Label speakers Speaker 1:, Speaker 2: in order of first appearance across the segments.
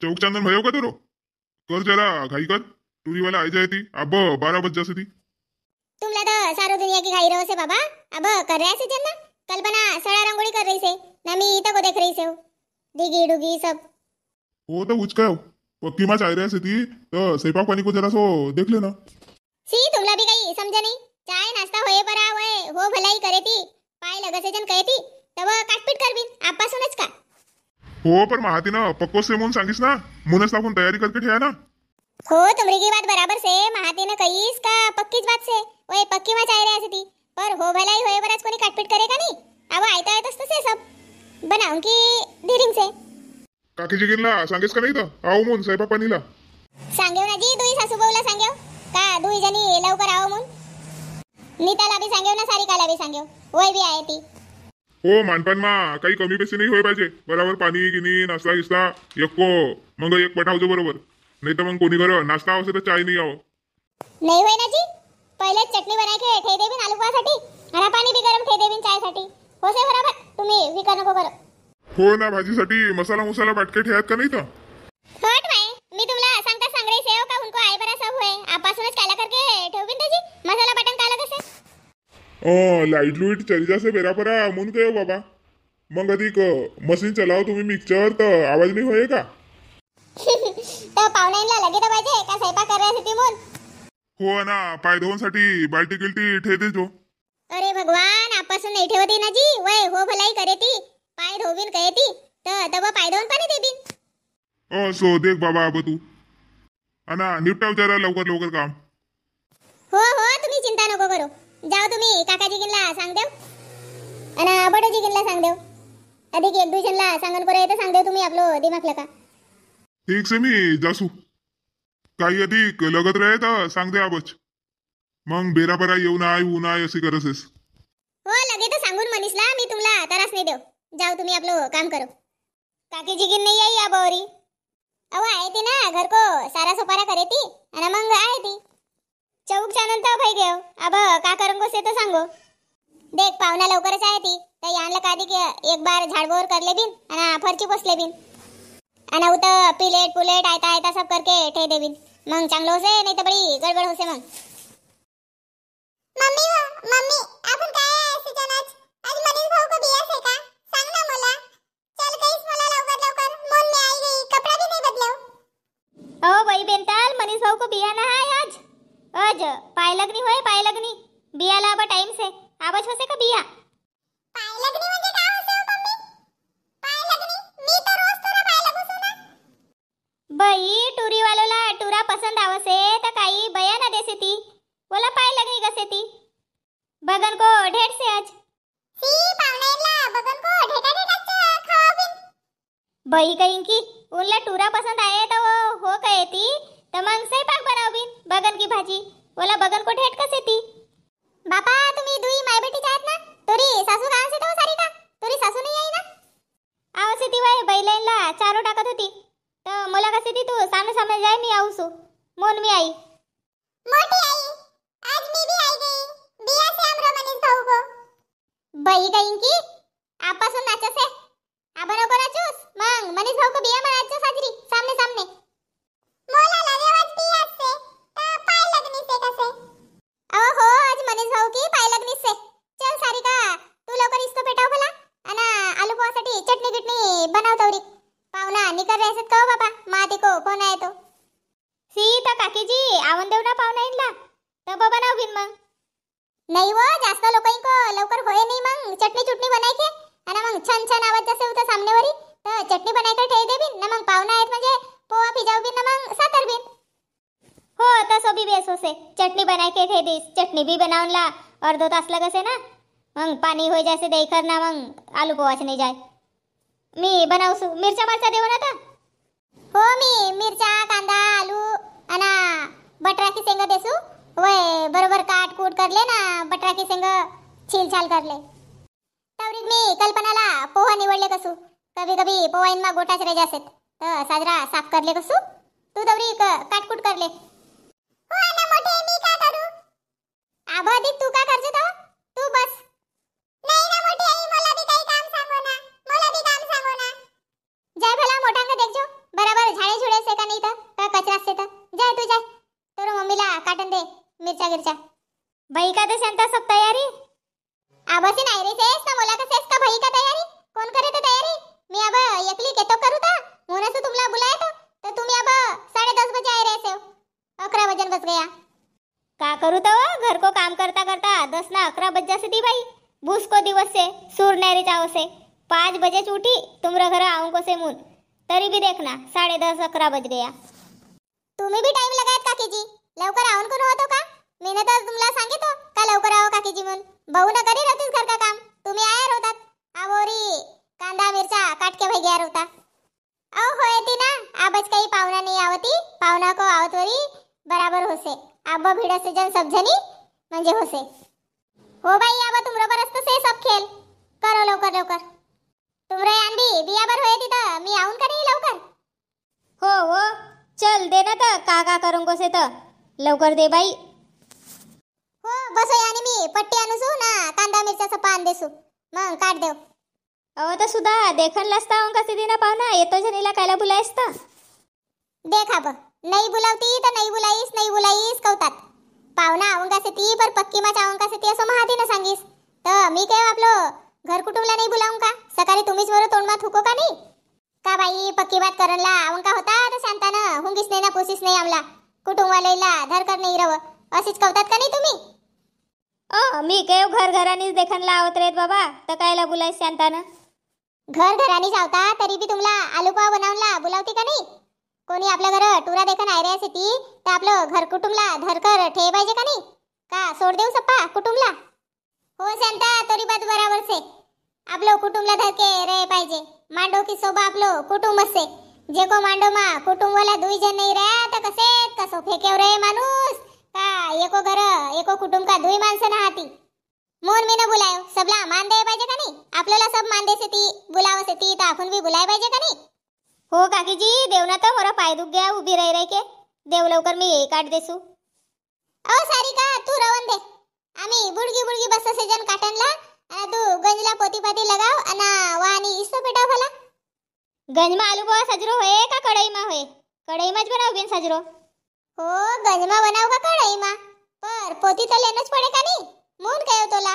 Speaker 1: चौक चांदन भयो का तरो कर जरा घाई कर टूरी वाला आई जाए थी अब 12 बज जासे थी।
Speaker 2: तुमला तो सारो दुनिया की घाई रहो से बाबा। अब कर रहे से जन्ना कल्पना सड़ा रंगोली कर रही से ना मी इता को देख रही से डिगी डुगी सब।
Speaker 1: वो तो उचका पक्की माच आई रहे से थी तो स्वयंपाक पानी को जरा सो देख लेना।
Speaker 2: सी तुमला भी कहीं समझे नहीं चाय नाश्ता होए परा होए हो भलाई करे थी पाय लगे से जन कहे थी तब काटपीट कर बिन आपासूनच का
Speaker 1: हो पर महाती ना पक्को से म्हणून सांगिस ना मुनस टाकून तयारी करके ठेवा ना।
Speaker 2: हो तुमरी की बात बराबर से महाती ने कहीस का पक्कीच बात से ओए पक्की में चाय रहे थी पर हो भलाई होए बराच कोनी काटपीट करेगा नहीं अब आयता है तो से सब बनाऊं की धीरिंग से
Speaker 1: काकी जी गिनला सांगिस का नाही तर आओ म्हणून स्वयंपाक पाणीला
Speaker 2: सांगेव ना जी दुई सासू बहुला सांगेव का दुई जणी लवकर आओ म्हणून नीताला भी सांगेव ना सारिकाला भी सांगेव वय भी आहे ती।
Speaker 1: हो मानपान मा काही कमी पैसे नाही होय पाहिजे बराबर पाणी गिनी नाश्ता गिस्ता एक्को मग एक पठावજો बरोबर नाही तर मग कोणी घर नाश्ता आवसे तर चाय नाही आव
Speaker 2: नहीं होय ना जी पहिले चटणी बनाय के ठेय देबिन आलूपासाठी आणि पाणी भी गरम ठेय देबिन चायसाठी होसे बराबर तुम्ही विकर नको करो।
Speaker 1: हो ना भाजीसाठी मसाला मुसाला बाटके ठेयात का नाही तर
Speaker 2: हट माय मी तुमला सांगता सांग रही सेव का उनको आय बरा सब होय आपासूनच काला करके ठेवबिन त्याची मसाला बटन काला कसे
Speaker 1: लाइट लुईट चली जासे बेरापरा म्हणून काय बाबा मग अधिक मशीन चलाव तुम्ही मिक्सर तर आवाज नाही होय का
Speaker 2: तो पावण्याला लगे तर पाहिजे का स्वयंपाक करायसाठी म्हणून।
Speaker 1: हो ना पाय धुवण्यासाठी बाल्टी गिल्टी ठेव देजो।
Speaker 2: अरे भगवान आपासून नाही ठेवती ना जी वय हो भलाई करे ती पाय धोबिन कहे ती तर तब पाय धुवून पाणी देबिन।
Speaker 1: सो देख बाबा अब तू अना निपटाव जरा लवकर लवकर काम।
Speaker 2: हो हो तुम्ही चिंता नको करो जाओ तुम्ही काकाजी गिनला सांग देव आणि बडोजी गिनला सांग देव अधिक एक दुजनला सांगन करे तर सांग देव तुम्ही आपलं दिमाग लका।
Speaker 1: ठीक से मी जासू काही अधिक लगत रहे तर सांग दे आबच मग बेराबरा येऊन आय अशी करसेस।
Speaker 2: हो लगे तर सांगून मनीषला मी तुमला त्रास नाही देव जाओ तुम्ही आपलं काम करो। काकीजी गिन नहीं आई अब औरी अब आए थी ना घर को सारा सपारा करे थी आणि मग आए थी चौक चानन तर भाई गयो अब का करंगो से तो सांगो देख पावना लवकरच आहे ती तर यानला कादी के एक बार झाडबोर करले बिन आणि फरची पोसले बिन आणि उत पिलेट पुलेट आयता आयता सब करके ठे देबिन मग चांगलं होसे नाही तर बडी गडबड होसे मग। मम्मी मम्मी आपण काय आहे सीजनच आज मनीष भाऊ को बिया से का सांग ना मला चल गईस मला लवकर लवकर मन में आई गई कपड़ा भी नहीं बदलो। ओ भाई बेंताल मनीष भाऊ को बिया ना है आज पाय लगनी होय पाय लगनी बियाला अब टाइम से आवाज होसे का बिया पाय लगनी म्हणजे काय होसे हो मम्मी पाय लगनी मी तर रोज तुला पाय लगूसू ना बाई टुरी वालोला टुरा पसंद आवसे तर काही बया ना देसे ती बोला पाय लगनी कसे ती बगन को ढेट से आज सी पावनेला बगन को ढेटा ढेटा खाओ बिन बाई कहीं की उनला टुरा पसंद आए तो हो कहे ती तर मग स्वयंपाक बनाव बिन बगन की भाजी बोला बगन को ढेट कसे ती बापा तुम्ही दुई माय बेटी आहेत ना तोरी सासू गाव से तो सारी का तोरी सासू नाही आई ना आवसे ती वाय बैलेला चारो टाकत होती तर मला कसे ती तू सामने सामने जाय मी आऊसू मोन मी आई मोठी आई आज मी भी आई गई बिया से हम मनीष भाऊ को बाई कहीं की आपासून नाचसे आपण नको नाचूस मग मनीष भाऊ को बिया में नाचो साजरी सामने सामने मोला लगे आज बिया से पाय लगनी से कसे ओहो आज मनीष भाऊ की पाय लगनी से चल सारिका तू लवकर इसको पेटाव भला आणि आलू पोहासाठी चटणी गिटणी बनव तवरी पावना निकर रहसत कहो बाबा माती को फोन आहे तो सीता काकी जी आवन देव ना पावना इनला तब बनाव बिन मग नाही वो जास्त लोकांनी को लवकर होय नाही मग चटणी चुटणी बनाय के आणि मग छन छन आवाज जसे होता सामनेवरी तर चटणी बनाय के ठेय दे बिन ना मग पावना आहेत म्हणजे पोहा पिजाव बिन ना मग सातर बिन हो तसो भी बेस होसे चटणी बनाय के ठेय दिस चटणी भी बनावनला अर्धो तास लगसे ना मग पाणी होय जैसे देई कर ना मग आलू पोहाच नाही जाय मी बनावसू मिरच्या मारचा देऊ ना तर हो मी मिरच्या कांदा आलू आणि बटराची शेंग देसू वय बरोबर काट कूट करले ना बटराची शेंग छील छाल करले तवरीत मी कल्पनाला पोहा निवडले कसू कभी कभी पोहा इनमा गोटाच रह जासेत तर साजरा साफ करले कसू तू तवरी काट कूट करले हो ना मोठे मी का करू आबादी तू का करजो तो तू बस नाही ना मोठे आई मला भी काही काम सांगो ना मला भी काम सांगो ना जय भला मोठांग देखजो बराबर झाडे गिरचा भाई का तो शांता सब तयारी आबासे नाही रे सेस ना मला का सेस का भाई का तयारी कोण करे तो तयारी मी अब एकली के तो करू था मोने से तुमला बुलाया तो तुम अब 10:30 बजे आए रहे हो 11 बजन बस गया का करू तो घर को काम करता करता 10 ना 11 बज जासे थी भाई भूस को दिवस से सूर नहरी चाहो से 5 बजे उठी तुमरा घर आऊं को से मुन तरी भी देखना 10:30 11 बज गया तुम्ही भी टाइम लगायत काकीजी लवकर आऊन कोण होतो का मीने तर तुमला सांगितो का लवकर आओ काकीजी म्हणून भाऊ न करी रहतीस घर का काम तुम्ही आया होतात आवोरी कांदा मिरचा काट के भैया होता अहो होयती ना आबच काही पावना नाही आवती पावना को आवतवरी बराबर होसे आबा भिड़ा से जन सब जनी म्हणजे होसे हो बाई आबा तुमरा बरसत से सब खेल करो लवकर लवकर तुमरा यांदी बियाबर होयती तर मी आऊन का नाही लवकर हो चल दे ना तर का करूंगो से तर लवकर दे बाई हो बसो यानी मी पट्टी आणूसू ना कांदा मिरचा पान देसू मग काट देव अहो तर सुद्धा देखन लसता हूं कसे दिन पाहुना येतो जनीला कायला बुलायस तर देखा ब नहीं बुलावती तर नहीं बुलाईस कवतात पाहुना आऊंगा से ती पर पक्की मा चाऊंगा से ती असं महाती न सांगीस तर मी काय आपलो घर कुटुंबला नाही बुलावूं का सकाळी तुम्हीच बरो तोंडमा थुको का नाही का बाई पक्की बात करनला आऊंगा होता तर शांतानं हुंगीस नाही ना पुसीस नाही आमला कुटुंबाला धरकर नाही रव अशीच कवतात का नाही तुम्ही मी काय घर घरानीच देखनला आवत रेत बाबा तर कायला बुलायस शांतानं घर घरानी जावता तरी भी तुमला आलू पाव बनवला बुलावती का नाही कोणी आपल्या घर टुरा देखन आयरे असे ती तर आपलं घर कुटुंबला धरकर ठेव पाहिजे का नाही का सोड देऊ सप्पा कुटुंबला हो शांता तोरी बात बराबर से आपलं कुटुंबला धरके रे पाहिजे मांडो की सोबा आपलं कुटुंब से जे को मांडो मा कुटुंबाला दुई जण नाही रे तर कसे कसो फेकेव रे माणूस का एको घर एको कुटुंब का दुई माणसं नहाती मोन मी न बुलायो सबला मान दे पाहिजे का नाही आपल्याला सब मान देसे ती बुलाव से ती तर आपण भी बुलाय पाहिजे का नाही हो काकीजी देवना तर मोरा पाय दुख गया उभी रही रही के देव लवकर मी काट देसू ओ सारिका तू रवन दे आम्ही बुडगी बस से जन काटनला आणि तू गंजला पोती पाती लगाव आणि वानी इस्तो पेटाव भला गंज मा आलू बवा सजरो होय का कढई मा होय कढई माच बनाव बिन सजरो हो गंज मा बनाव का कढई मा पर पोती तर लेनच पडे का नाही मून काय तोला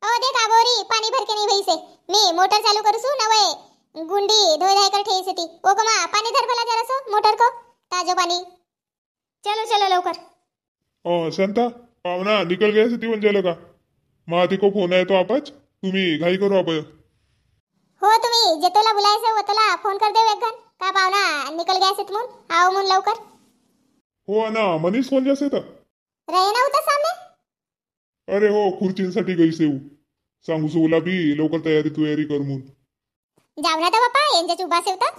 Speaker 2: ओ देख आबोरी पाणी भर के नहीं भई से मी मोटर चालू करसू नवे गुंडी धोई धाई कर ठेई से ती ओ कमा पानी धर भला जरासो मोटर को ताजो पानी चलो लवकर
Speaker 1: शांता पाहुणा निकल गया से ती म्हणजे का माती को फोन आहे तो आपच तुम्ही घाई करू आप
Speaker 2: हो तुम्ही जेतोला बुलायसे वतोला फोन कर देव एकगन का पाहुणा निकल गया से तुम आओ मुन लवकर
Speaker 1: हो ना मनीष कोण जासे तर
Speaker 2: रहे ना उता सामने
Speaker 1: अरे हो खुर्चींसाठी गई सेऊ सांगू सोला बी लवकर तयारी कर म्हणून
Speaker 2: जाऊ ना तर बापा यांच्या चुबा सेवता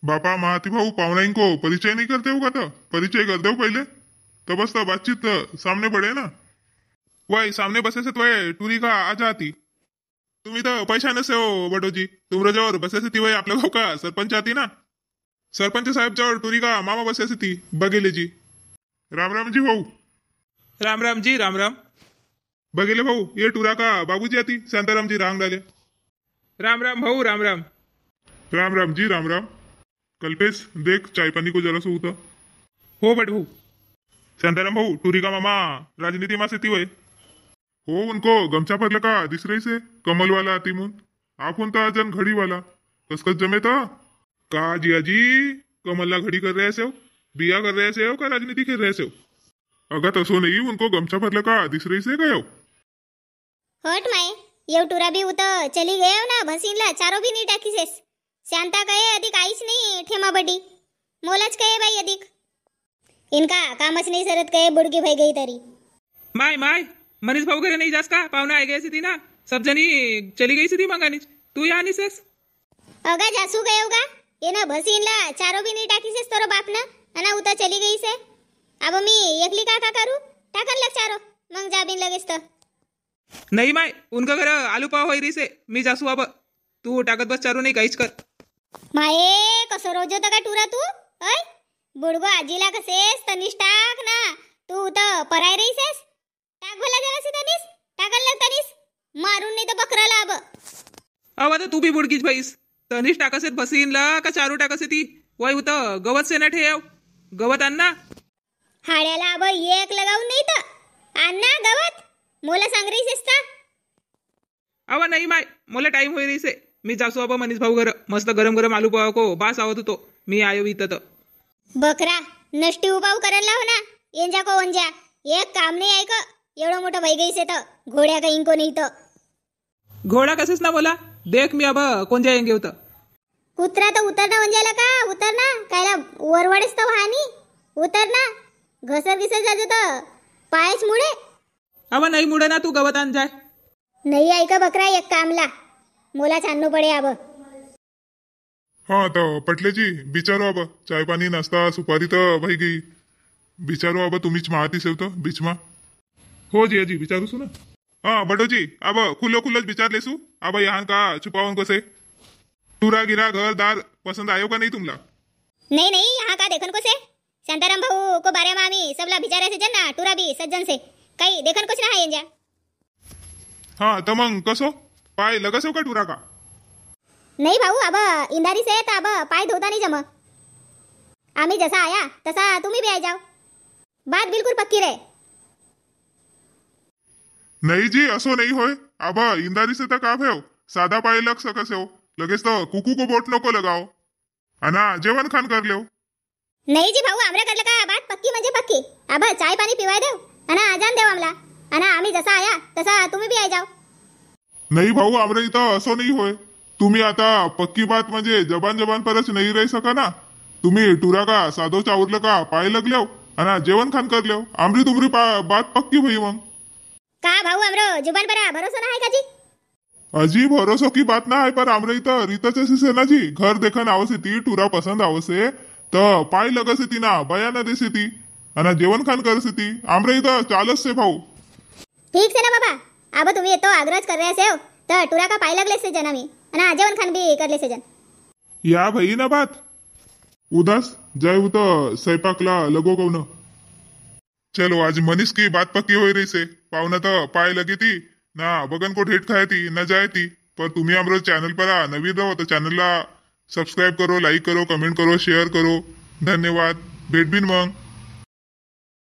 Speaker 1: बापा महाती भाऊ पाहुणाईन को परिचय नहीं करते हो का तो परिचय कर दो पहले तो बस तो बातचीत सामने पड़े ना वही सामने बसे से तो टूरी का आ जाती तुम्ही तो पैसा नसे हो बटोजी तुमरा जवळ बसे से ती वही आपल्या गाव का सरपंच आती ना सरपंच साहेब जवळ टूरी का मामा बसे से ती बघेले जी राम जी भाऊ
Speaker 3: राम जी राम
Speaker 1: बघेले भाऊ ये टूरा का बाबूजी आती शांताराम जी रांग डाले
Speaker 3: राम भाऊ राम
Speaker 1: राम जी राम कल्पेश देख चाय पानी को जरा सो होता
Speaker 3: हो बट भाऊ
Speaker 1: शांताराम भाऊ टूरी का मामा राजनीति में से ती वय हो उनको गमछा पर लगा दिस रही से कमल वाला आती मुन आप उनता जन घड़ी वाला कसकस जमे था का जिया जी कमल ला घड़ी कर रहे से हो बिया कर रहे से हो का राजनीति खेल रहे से हो अगर तसो नहीं उनको गमछा पर लगा दिस रही से गयो
Speaker 2: हट माय येवटुरा भी उत चली गयो ना भसीनला चारो भी नहीं टाकीसेस शांता कहे अधिक आईच नहीं ठेमा बडी मोलाच कहे भाई अधिक इनका कामच नहीं सरत कहे बुड़गी भई गई तरी
Speaker 3: माय मनीष भाऊ घरे नहीं जास का पाहुणा आ गए थी ना सब जनी चली गई थी मंगानी तू यहाँ नहीं सेस
Speaker 2: अगा जासू गयोगा ये ना भसीनला चारो भी नहीं टाकीसेस तोरो बाप ना अना उता चली गई से अब मी एकली का करू टाकन लग चारो मग जाबीन लगेच तर
Speaker 3: नहीं माय उनका घर आलू पाव होई रही से मी जासू अब तू टाकत बस चारू नहीं काहीच कर
Speaker 2: माये कसं रोज होतं का टुरा तू ऐ बुडगो आजीला कसेस तनिष टाक ना तू तर पराय रहीसेस टाक भला जरा सी तनिष टाकन लग तनिष मारून नाही तर बकराला अब
Speaker 3: अब आता तू भी बुडकीच भाईस तनिष टाकसेत बसीन ला का चारू टाकसे ती वय होतं गवत से ना ठेव गवत आण ना
Speaker 2: हाड्याला अब एक लगावून नाही तर अन्ना गवत मोला सांग रहीस का?
Speaker 3: अवा नाही माय मला टाइम होई रहीसे. मी जासो अब मनीष भाऊ घर मस्त गरम गरम आलू पाव को बास आवत होतो. मी आयो इथं तर
Speaker 2: बकरा नष्टी उपाव करायला हो ना. येंजा को वंजा एक काम नाही आहे का? एवढं मोठं भाई गईसे तर घोड्या का इंको नाही तर
Speaker 3: घोडा कसेच ना बोला. देख मी अब कोण जाएंगे होतं.
Speaker 2: कुत्रा तर उतर ना वंजाला का उतर ना कायला वरवडेस तर वाहनी उतर ना. घसर घिसर जातो तर पायच मुळे.
Speaker 3: अवा नाही मुडे ना तू गवत आण जाय.
Speaker 2: नाही आहे का बकरा एक कामला मोला छाननो पडे अब.
Speaker 1: हाँ तो पटलेजी बिचारो अब चाय पानी नाश्ता सुपारी तो भाई गई बिचारो अब तुम्हीच माती सेवतो बीच में. हो जी अजी बिचारू सु ना. हाँ बटो जी अब खुल्लो खुल्लो विचार लेसू. अब यहाँ का छुपावन कसे टूरा गिरा घर दार पसंद आयो का नहीं तुमला?
Speaker 2: नहीं नहीं यहाँ का देखन को से शांताराम भाऊ को बारे में आम्ही सबला बिचारे से जन ना टूरा भी सज्जन से काही देखन कुछ ना है येंजा.
Speaker 1: हाँ तो मग कसो पाय लगसेव का टूरा का?
Speaker 2: नहीं भाऊ अब इंदारी से तर अब पाय धोता नहीं जम. आम्ही जसा आया तसा तुम्ही भी आ जाओ. बात बिल्कुल पक्की रहे.
Speaker 1: नहीं जी असो नहीं होय. अब इंदारी से तक आप है सादा पाय लग सकसे हो लगेच तो कुकू को बोट नको लगाओ अना जेवण खान कर लेव.
Speaker 2: नहीं जी भाऊ आमरा करलं का बात पक्की म्हणजे पक्की. अब चाय पाणी पिवाय देव अना आजान देव आमला अना आम्ही जसा आया तसा तुम्ही भी आ जाओ.
Speaker 1: नहीं भाऊ आमरे इथं असो नहीं होय. तुम्ही आता पक्की बात म्हणजे जबान जबान परच नाही रही सका ना. तुम्ही टुरा का साधो चावरलं का पाय लगलेव अना जेवण खान कर लेव आमरी तुमरी बात पक्की भई मग.
Speaker 2: का भाऊ आमरो जुबान पर भरोसा ना है का जी?
Speaker 1: अजी भरोसो की बात ना है पर आमरे इथं रीतच अशी से ना जी घर देखन आवसे ती टुरा पसंद आवसे तर पाय लगसे ती ना बया न देसे ती अना जेवण खान करसे ती आमरे इथं चालच से भाऊ.
Speaker 2: ठीक से ना बाबा अब तुम्ही येतो आग्रह कर रहे हो तर टुरा का पाय लगले से जन आम्ही अना जेवण खान भी करले से जन.
Speaker 1: या भाई ना बात उदास जाय उत स्वयंपाकला लगो कौन. चलो आज मनीष की बात पक्की हो रही से पावना तो पाय लगी थी ना बगन को ढेट खाए थी न जाए थी. पर तुम्ही आमरो चैनल पर नवीन रहो तो चैनल ला सब्सक्राइब करो लाइक करो कमेंट करो शेयर करो. धन्यवाद भेट बिन मग.